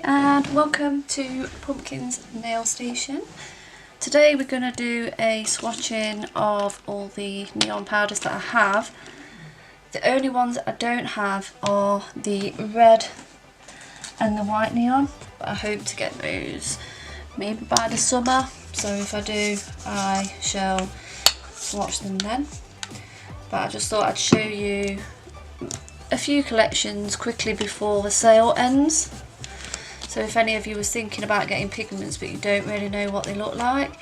and welcome to Pumpkin's Nail Station. Today we're going to do a swatching of all the neon powders that I have. The only ones I don't have are the red and the white neon, but I hope to get those maybe by the summer, so if I do I shall swatch them then. But I just thought I'd show you a few collections quickly before the sale ends. So if any of you was thinking about getting pigments but you don't really know what they look like.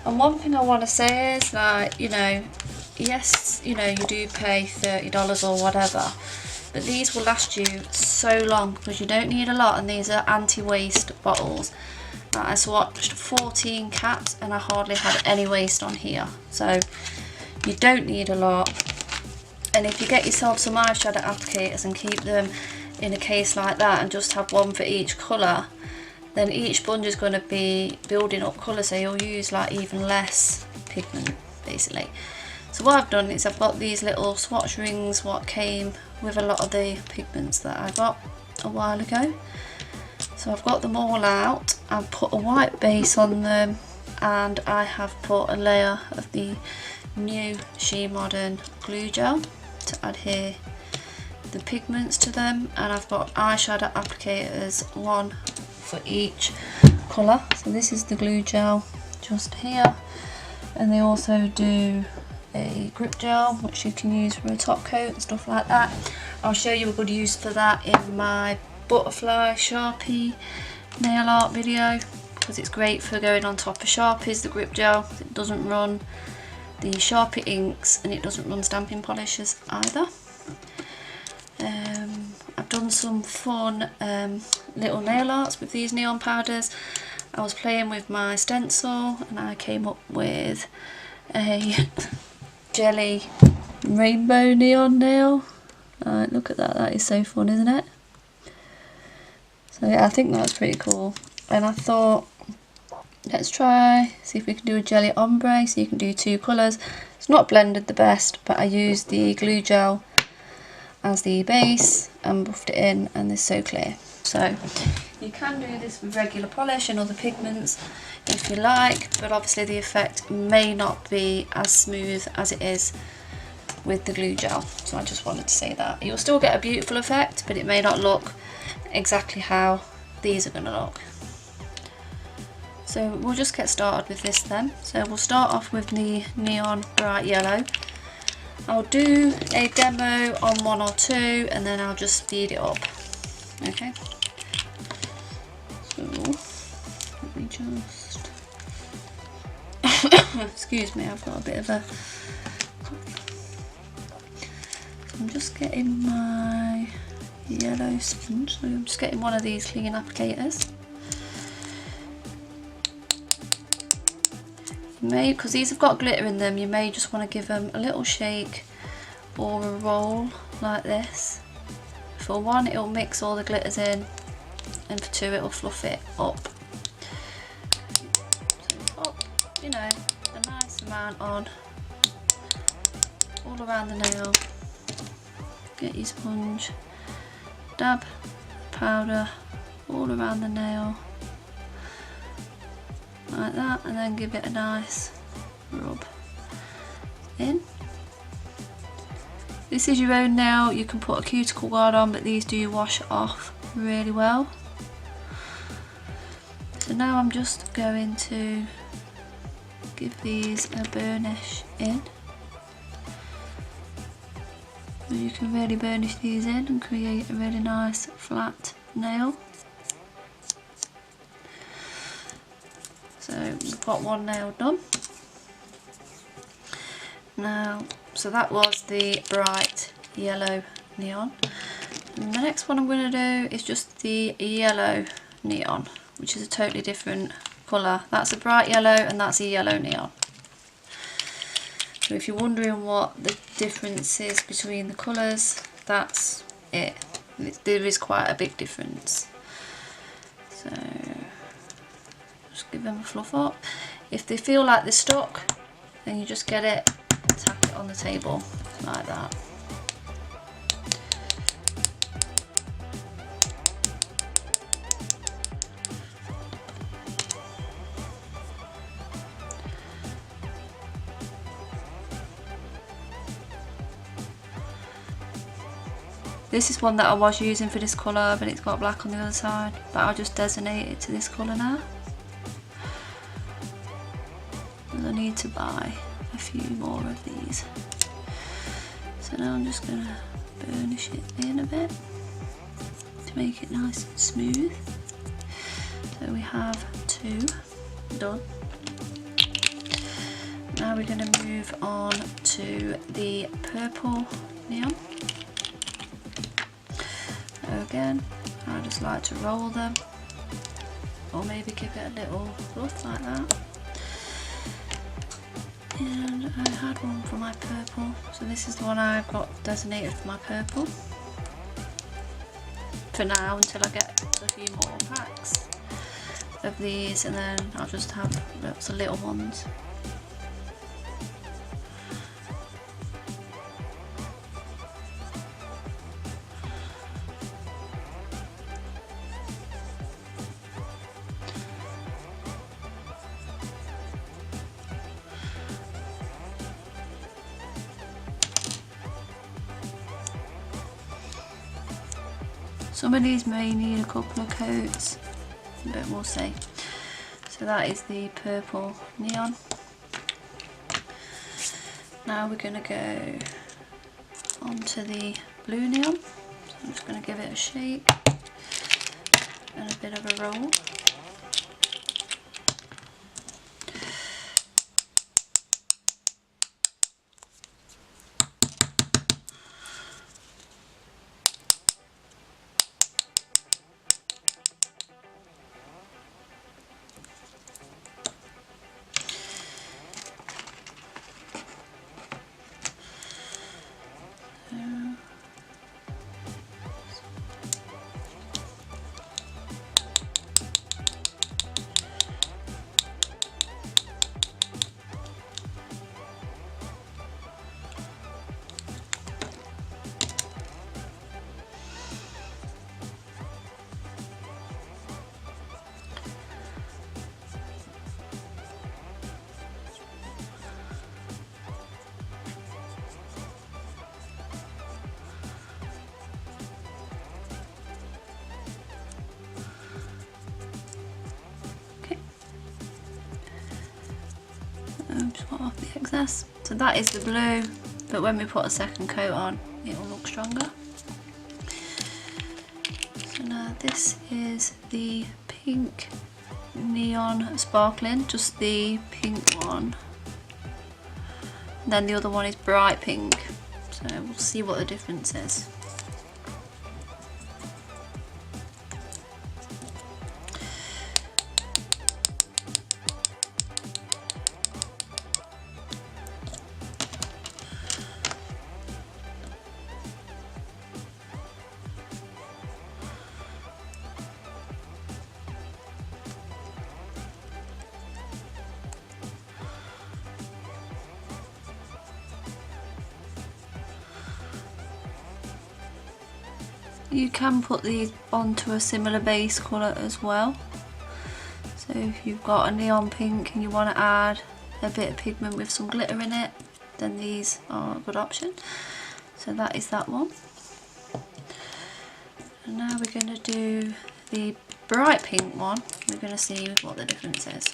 And one thing I want to say is, like, yes, you do pay $30 or whatever, but these will last you so long because you don't need a lot, and these are anti-waste bottles. I swatched 14 caps and I hardly had any waste on here, so you don't need a lot. And if you get yourself some eyeshadow applicators and keep them in a case like that and just have one for each colour, then each sponge is going to be building up colour, so you'll use like even less pigment basically. So what I've done is I've got these little swatch rings what came with a lot of the pigments that I got a while ago. So I've got them all out. I've put a white base on them and I have put a layer of the new She Modern glue gel to adhere the pigments to them, and I've got eyeshadow applicators, one for each colour. So this is the glue gel just here, and they also do a grip gel which you can use for a top coat and stuff like that. I'll show you a good use for that in my butterfly Sharpie nail art video, because it's great for going on top of Sharpies, the grip gel. It doesn't run the Sharpie inks and it doesn't run stamping polishes either. I've done some fun little nail arts with these neon powders. I was playing with my stencil and I came up with a jelly rainbow neon nail. Look at that, that is so fun, isn't it? So yeah, I think that's pretty cool. And I thought, let's try, see if we can do a jelly ombre, so you can do two colours. It's not blended the best, but I used the glue gel as the base and buffed it in, and it's so clear. So you can do this with regular polish and other pigments if you like, but obviously the effect may not be as smooth as it is with the glue gel. So I just wanted to say that. You'll still get a beautiful effect, but it may not look exactly how these are going to look. So we'll just get started with this then. So we'll start off with the neon bright yellow. I'll do a demo on one or two and then I'll just speed it up. Okay. So let me just excuse me, I've got a bit of a so I'm just getting my yellow sponge. So I'm just getting one of these clean applicators. Because these have got glitter in them, you may just want to give them a little shake or a roll like this. For one, it'll mix all the glitters in, and for two, it'll fluff it up. So pop, a nice amount on all around the nail. Get your sponge, dab powder all around the nail. Like that, and then give it a nice rub in. This is your own nail, you can put a cuticle guard on, but these do wash off really well. So now I'm just going to give these a burnish in. So you can really burnish these in and create a really nice flat nail. So we've got one nail done. Now, so that was the bright yellow neon. And the next one I'm going to do is just the yellow neon, which is a totally different colour. That's a bright yellow and that's a yellow neon. So if you're wondering what the difference is between the colours, that's it. There is quite a big difference. So just give them a fluff up. If they feel like they're stuck, then you just get it, tap it on the table like that. This is one that I was using for this colour, but it's got black on the other side, but I'll just designate it to this colour now. And I need to buy a few more of these. So now I'm just going to burnish it in a bit to make it nice and smooth. So we have 2 done. Now we're going to move on to the purple neon. So again, I just like to roll them, or maybe give it a little fluff like that. And I had one for my purple, so this is the one I've got designated for my purple for now, until I get a few more packs of these, and then I'll just have lots of little ones. Some of these may need a couple of coats, but we'll see. So that is the purple neon. Now we're going to go onto the blue neon. So I'm just going to give it a shake and a bit of a roll. Just got off the excess. So that is the blue, but when we put a second coat on, it will look stronger. So now this is the pink neon sparkling, just the pink one. And then the other one is bright pink. So we'll see what the difference is. You can put these onto a similar base colour as well. So if you've got a neon pink and you want to add a bit of pigment with some glitter in it, then these are a good option. So that is that one. And now we're going to do the bright pink one. We're going to see what the difference is.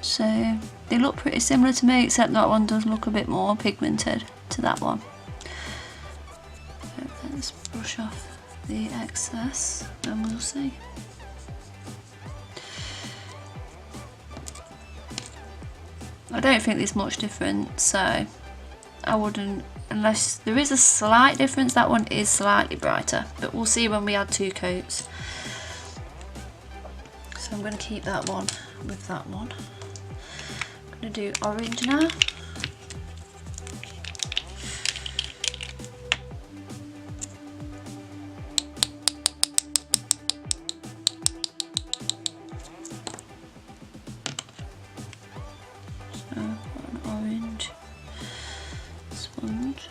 So they look pretty similar to me, except that one does look a bit more pigmented to that one. So let's brush off the excess and we'll see. I don't think there's much difference, so I wouldn't, unless there is a slight difference. That one is slightly brighter, but we'll see when we add 2 coats. So I'm going to keep that one with that one. I'm going to do orange now. So an orange sponge.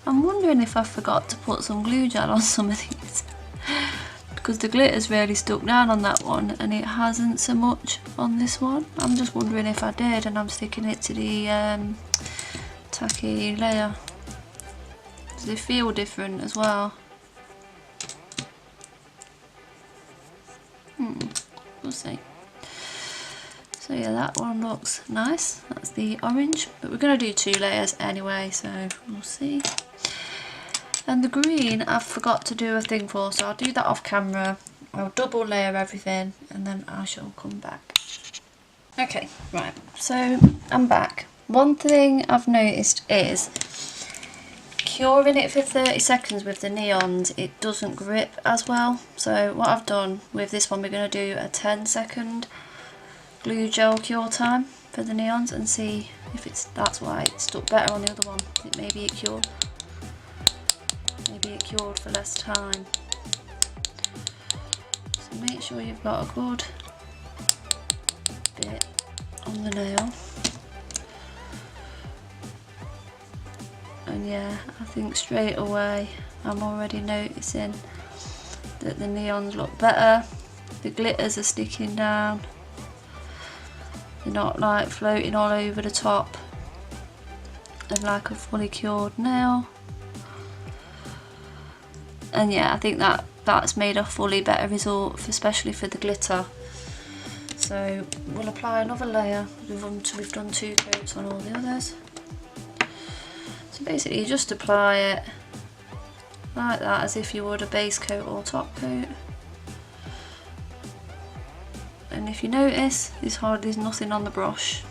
I'm wondering if I forgot to put some glue gel on some of these because the glitter's really stuck down on that one and it hasn't so much on this one. I'm just wondering if I did, and I'm sticking it to the tacky layer. Does they feel different as well? We'll see. So yeah, that one looks nice. That's the orange, but we're going to do 2 layers anyway, so we'll see. And the green I forgot to do a thing for, so I'll do that off camera. I'll double layer everything and then I shall come back. Okay, right, so I'm back. One thing I've noticed is curing it for 30 seconds with the neons, it doesn't grip as well. So what I've done with this one, we're going to do a 10-second glue gel cure time for the neons and see if that's why it stuck better on the other one. Maybe it cured for less time. So make sure you've got a good bit on the nail. And yeah, I think straight away I'm already noticing that the neons look better. The glitters are sticking down. They're not like floating all over the top of like a fully cured nail. And yeah, I think that's made a fully better result, especially for the glitter. So we'll apply another layer. We've done 2 coats on all the others. So basically you just apply it like that, as if you would a base coat or top coat. And if you notice, there's nothing on the brush.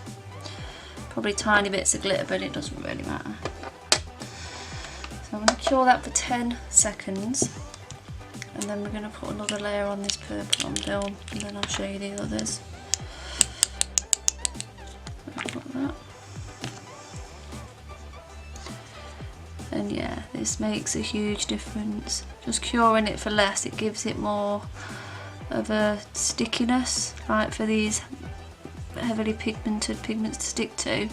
Probably tiny bits of glitter, but it doesn't really matter. So I'm going to cure that for 10 seconds. And then we're going to put another layer on this purple on film, and then I'll show you the others. So put that. And yeah, this makes a huge difference. Just curing it for less, it gives it more of a stickiness, like for these heavily pigmented pigments to stick to,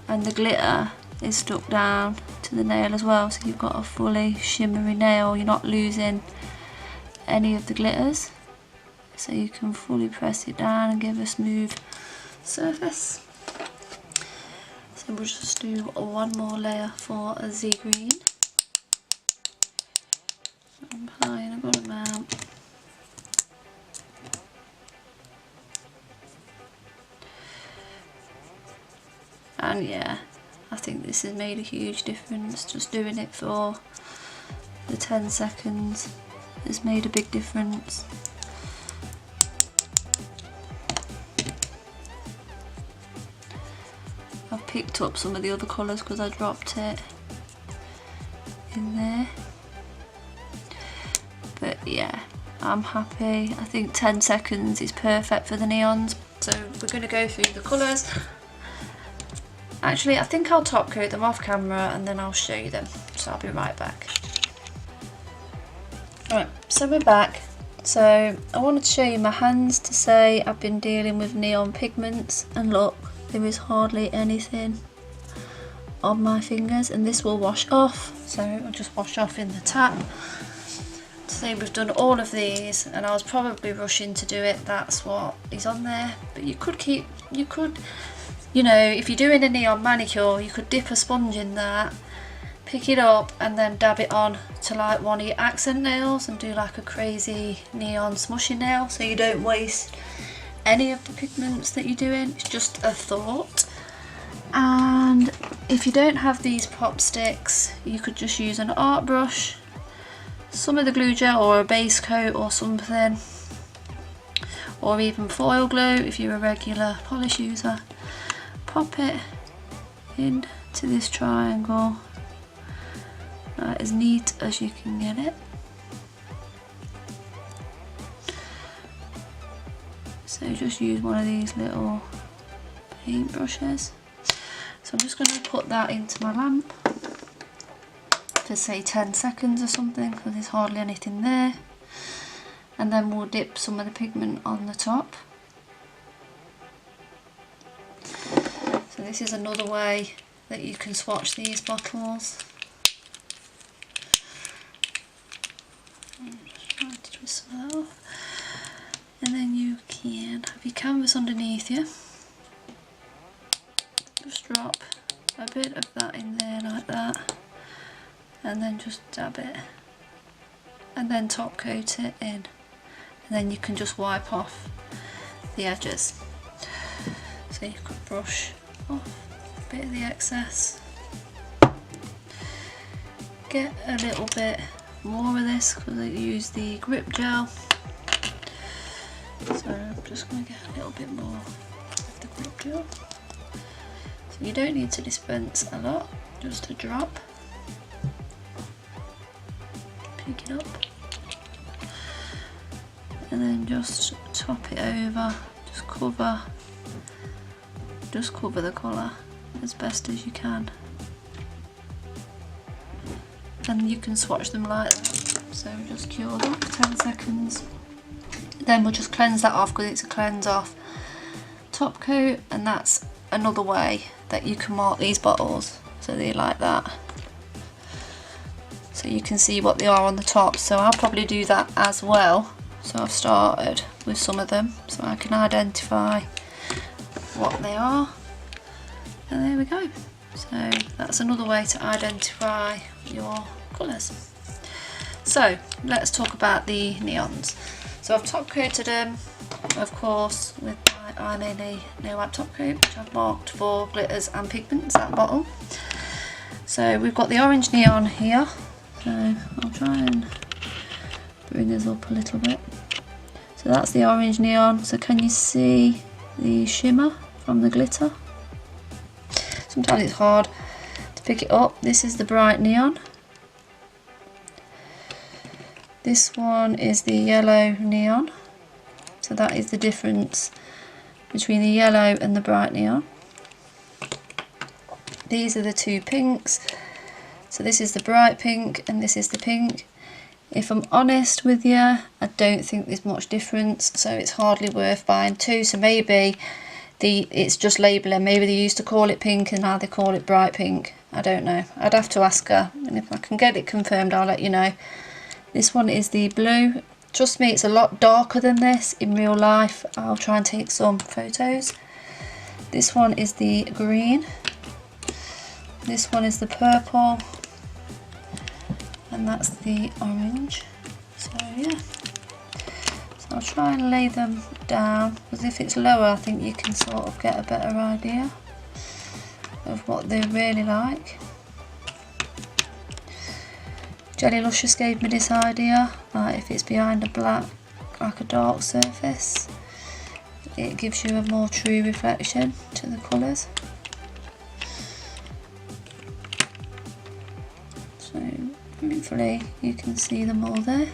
and the glitter is stuck down to the nail as well, so you've got a fully shimmery nail. You're not losing any of the glitters, so you can fully press it down and give a smooth surface. So we'll just do one more layer for a Z green. I'm applying a good amount. And yeah, I think this has made a huge difference. Just doing it for the 10 seconds has made a big difference. I've picked up some of the other colours because I dropped it in there. But yeah, I'm happy. I think 10 seconds is perfect for the neons. So we're going to go through the colours. Actually, I think I'll top coat them off camera and then I'll show you them. So I'll be right back. Alright, so we're back. So I wanted to show you my hands to say I've been dealing with neon pigments, and look, there is hardly anything on my fingers, and this will wash off. So I'll just wash off in the tap. So we've done all of these, and I was probably rushing to do it. That's what is on there. But you could, you know, if you're doing a neon manicure, you could dip a sponge in that, pick it up and then dab it on to like one of your accent nails and do like a crazy neon smushy nail, so you don't waste any of the pigments that you're doing. It's just a thought. And if you don't have these pop sticks, you could just use an art brush, some of the glue gel or a base coat or something, or even foil glue if you're a regular polish user. Pop it into this triangle, as neat as you can get it. So just use one of these little paint brushes. So I'm just going to put that into my lamp for say 10 seconds or something, because there's hardly anything there. And then we'll dip some of the pigment on the top. So this is another way that you can swatch these bottles. Just try to twist some of that off. And then you can have your canvas underneath you. Just drop a bit of that in there like that, and then just dab it, and then top coat it in, and then you can just wipe off the edges. So you could brush off a bit of the excess, get a little bit more of this because I use the grip gel. So I'm just going to get a little bit more of the grip gel. So you don't need to dispense a lot, just a drop. Pick it up and then just top it over, just cover the colour as best as you can. And you can swatch them like that. So just cure that for 10 seconds. Then we'll just cleanse that off because it's a cleanse off top coat, and that's another way that you can mark these bottles, so they're like that, so you can see what they are on the top. So I'll probably do that as well. So I've started with some of them so I can identify what they are, and there we go. So that's another way to identify your colours. So let's talk about the neons. So I've top coated them, of course, with my IMA No Wipe top coat, which I've marked for glitters and pigments, that bottle. So we've got the orange neon here. So I'll try and bring this up a little bit. So that's the orange neon. So can you see the shimmer from the glitter? Sometimes it's hard to pick it up. This is the bright neon. This one is the yellow neon. So that is the difference between the yellow and the bright neon. These are the two pinks. So this is the bright pink and this is the pink. If I'm honest with you, I don't think there's much difference, so it's hardly worth buying two. So maybe it's just labelling. Maybe they used to call it pink and now they call it bright pink. I don't know. I'd have to ask her, and if I can get it confirmed I'll let you know. This one is the blue. Trust me, it's a lot darker than this in real life. I'll try and take some photos. This one is the green. This one is the purple. And that's the orange. So yeah. So I'll try and lay them down, because if it's lower I think you can sort of get a better idea of what they're really like. Jelly Luscious gave me this idea, like if it's behind a black, like a dark surface, it gives you a more true reflection to the colours. So hopefully you can see them all there.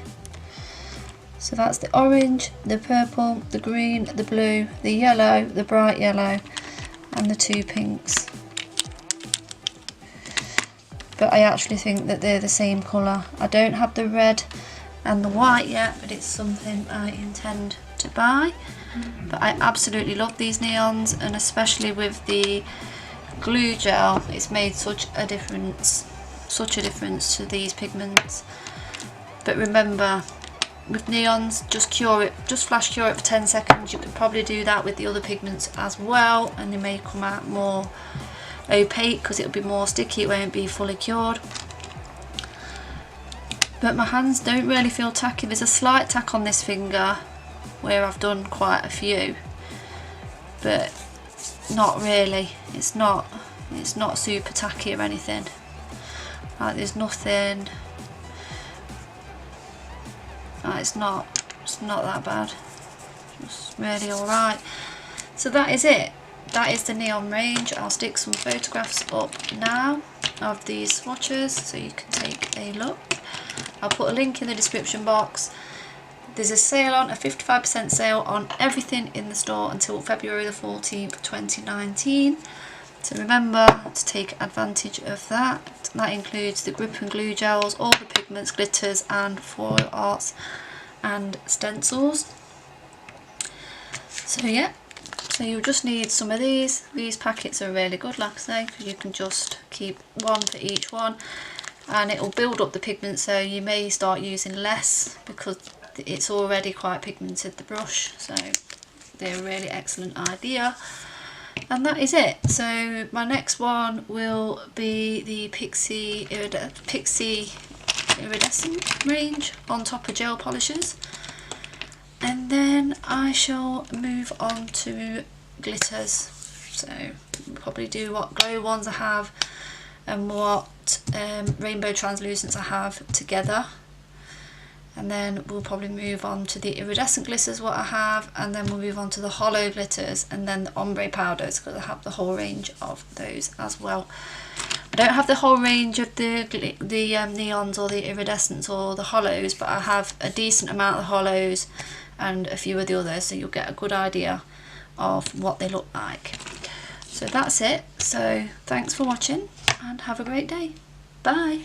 So that's the orange, the purple, the green, the blue, the yellow, the bright yellow, and the two pinks. But I actually think that they're the same colour. I don't have the red and the white yet, but it's something I intend to buy. But I absolutely love these neons, and especially with the glue gel, it's made such a difference to these pigments. But remember, with neons, just cure it, just flash cure it for 10 seconds. You could probably do that with the other pigments as well, and they may come out more opaque because it'll be more sticky, it won't be fully cured. But my hands don't really feel tacky. There's a slight tack on this finger where I've done quite a few, but not really. It's not super tacky or anything. Like there's nothing. Like it's not that bad. It's really alright. So that is it. that is the neon range. I'll stick some photographs up now of these swatches so you can take a look. I'll put a link in the description box. There's a sale on, a 55% sale on everything in the store until February the 14th 2019. So remember to take advantage of that. That includes the grip and glue gels, all the pigments, glitters and foil arts and stencils. So yeah, so you'll just need some of these. These packets are really good, like I say, because you can just keep one for each one and it will build up the pigment, so you may start using less because it's already quite pigmented, the brush. So they're a really excellent idea. And that is it. So my next one will be the Pixie Iridescent range on top of gel polishes. And then I shall move on to glitters. So we'll probably do what glow ones I have and what rainbow translucents I have together. And then we'll probably move on to the iridescent glitters what I have, and then we'll move on to the hollow glitters and then the ombre powders, because I have the whole range of those as well. I don't have the whole range of the neons or the iridescents or the hollows, but I have a decent amount of hollows and a few of the others, so you'll get a good idea of what they look like. So that's it. So thanks for watching and have a great day. Bye.